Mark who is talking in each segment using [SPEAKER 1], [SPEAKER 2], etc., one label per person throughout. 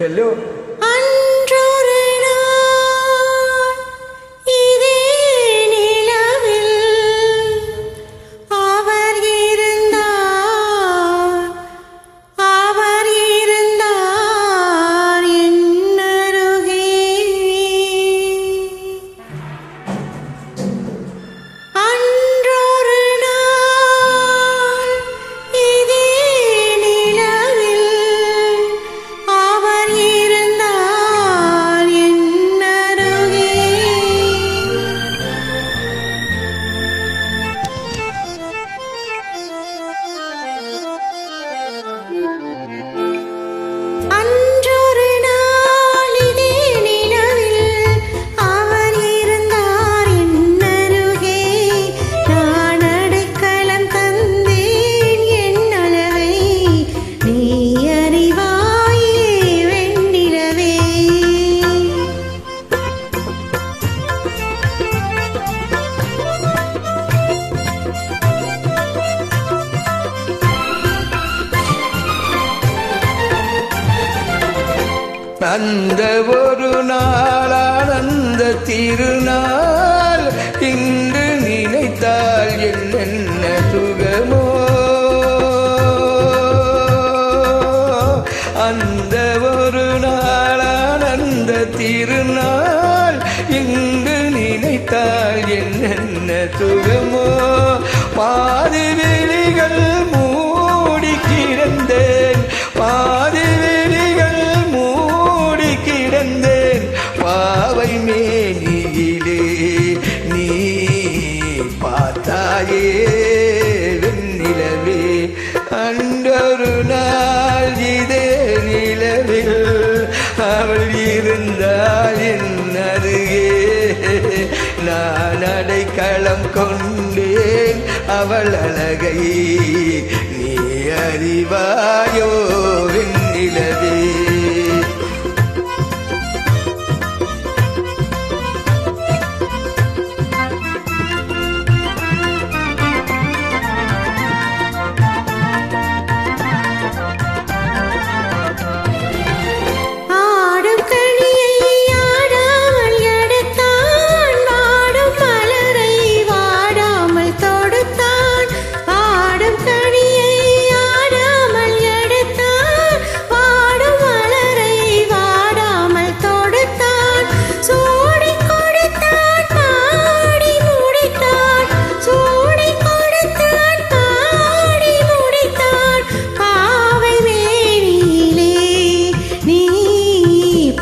[SPEAKER 1] Hello.
[SPEAKER 2] அன்றொரு நாள் இதே நிலவில் அவர் இருந்தார் என்னருகே. அன்றொரு நாள் இதே நிலவில் அவர் இருந்தார் என்னருகே. அன்றொரு நாள் இதே நிலவில் அவர் இருந்தார் என்னருகே. நான் அடைக்கலம் தந்தேன் என் அளவை நீ அறிவாயே வெண்ணிலவே.
[SPEAKER 1] அந்த ஒரு நாள் ஆனந்த திருநாள் இன்று நினைத்தால் என்னென்ன சுகமோ. அந்த ஒரு நாள் ஆனந்த திருநாள் இன்று நினைத்தால் என்னென்ன சுகமோ. பாதி விழிகள் மூடி கிடந்தேன், பாதி விழிகள் மூடி கிடந்தேன், பாவை மேனியிலே நீ பார்த்தாயே வெண்ணிலவே. அன்றொரு நாள் இதே நிலவில் அவள் இருந்தாள் என் அருகே. நான் அடைக்கலம் கொண்டேன் அவள் அழகை நீ அறிவாயோ வெண்ணிலவே.
[SPEAKER 2] ஆடும் கனியை ஆடாமல் எடுத்தான், வாடும் மலரை வாடாமல் தொடுத்தான். ஆடும் கனியை ஆடாமல் எடுத்தான், வாடும் மலரை வாடாமல் தொடுத்தான். சூடிக் கொடுத்தான் பாடி முடித்தான், சூடிக் கொடுத்தான் பாடி முடித்தான். பாவை மேனியிலே நீ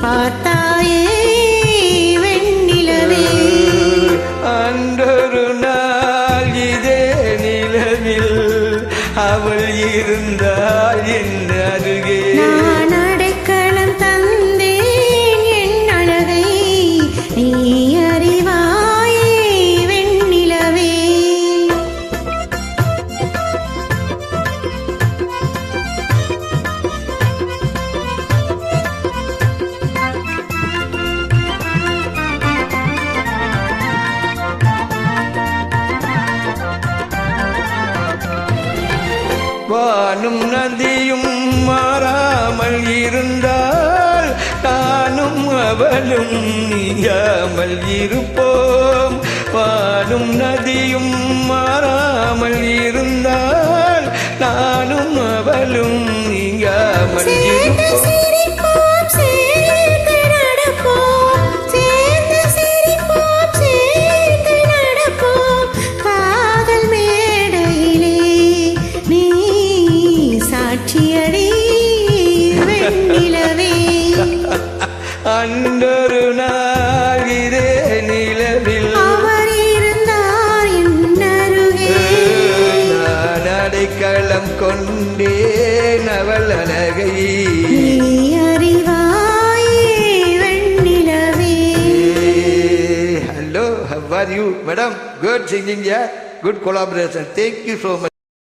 [SPEAKER 2] பார்த்தாயே வெண்ணிலவே.
[SPEAKER 1] அன்றொரு நாள் இதே நிலவில் அவள் இருந்தாள் என் அருகே.
[SPEAKER 2] நான் அடைக்கலம் தந்தேன் என் அழகை நீ அறிவாயே வெண்ணிலவே.
[SPEAKER 1] வானும் நதியும் மாறாமல் இருந்தால் நானும் அவளும் நீங்காமல் இருப்போம். வானும் நதியும் மாறாமல் இருந்தால் நானும் அவளும் நீங்காமல்
[SPEAKER 2] சேர்ந்து
[SPEAKER 1] இருப்போம்.
[SPEAKER 2] சிரிப்போம், சேர்ந்து நடப்போம், சேர்ந்து சிரிப்போம், சேர்ந்து நடப்போம். காதல் மேடையிலே நீ சாட்சியடி வெண்ணிலவே.
[SPEAKER 1] அன்றொரு நாள் இதே நிலவில்
[SPEAKER 2] அவர் இருந்தார் என் அருகே.
[SPEAKER 1] நான் அடைக்கலம் கொண்டேன் அவள் அழகை
[SPEAKER 2] நீ அறிவாயே வெண்ணிலவே.
[SPEAKER 1] Hello, how are you, madam? Good singing, yeah? Good collaboration. Thank you so much.